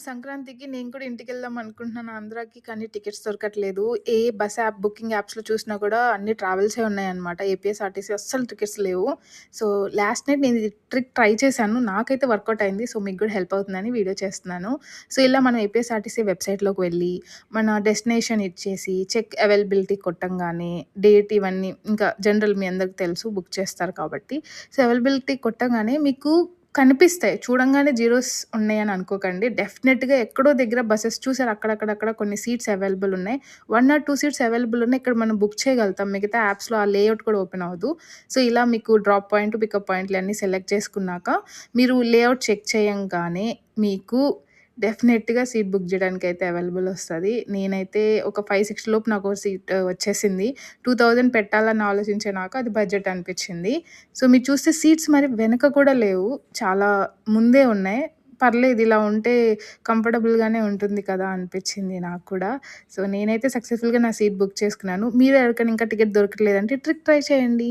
సంక్రాంతికి నేను కూడా ఇంటికెళ్దాం అనుకుంటున్నాను ఆంధ్రాకి. కానీ టికెట్స్ దొరకట్లేదు. ఏ బస్ యాప్ బుకింగ్ యాప్స్‌లో చూసినా కూడా అన్ని ట్రావెల్సే ఉన్నాయన్నమాట. ఏపీఎస్ఆర్టీసీ అస్సలు టికెట్స్ లేవు. సో, లాస్ట్ నైట్ నేను ఇది ట్రిక్ ట్రై చేశాను. నాకైతే వర్కౌట్ అయింది. సో, మీకు కూడా హెల్ప్ అవుతుందని వీడియో చేస్తున్నాను. సో, ఇలా మనం ఏపీఎస్ఆర్టీసీ వెబ్‌సైట్‌లోకి వెళ్ళి, మన డెస్టినేషన్ ఇచ్చేసి, చెక్ అవైలబిలిటీ కొట్టంగానే, డేట్ ఇవన్నీ ఇంకా జనరల్ మీ అందరికి తెలుసు బుక్ చేస్తారు కాబట్టి. సో, అవైలబిలిటీ కొట్టంగానే మీకు కనిపిస్తాయి. చూడంగానే జీరోస్ ఉన్నాయని అనుకోకండి. డెఫినెట్‌గా ఎక్కడో దగ్గర బసెస్ చూసారు అక్కడక్కడ కొన్ని సీట్స్ అవైలబుల్ ఉన్నాయి. 1 ఆర్ 2 సీట్స్ అవైలబుల్ ఉన్నాయి. ఇక్కడ మనం బుక్ చేయగలుగుతాం. మిగతా యాప్స్‌లో ఆ లేఔట్ కూడా ఓపెన్ అవ్వదు. సో, ఇలా మీకు డ్రాప్ పాయింట్, పికప్ పాయింట్లు అన్నీ సెలెక్ట్ చేసుకున్నాక, మీరు లేఔట్ చెక్ చేయంగానే మీకు డెఫినెట్‌గా సీట్ బుక్ జేయడానికైతే అవైలబుల్ ఒస్తది. నేనైతే ఒక 5, 6 లోపు నాకో సీట్ వచ్చేసింది. 2000 పెట్టాలని ఆలోచించే నాకు అది బడ్జెట్ అనిపిచ్చింది. సో, మీరు చూస్తే సీట్స్ మరి వెనక కూడా లేవు. చాలా ముందే ఉన్నాయి. పర్లేదు ఇలా ఉంటే కంఫర్టబుల్‌గానే ఉంటుంది కదా! అనిపిచ్చింది నాకు కూడా. సో, నేనైతే సక్సెస్‌ఫుల్‌గా నా సీట్ బుక్ చేసుకున్నాను. మీరు ఎవరికైనా ఇంకా టికెట్ దొరకట్లేదంటే ట్రిక్ ట్రై చేయండి.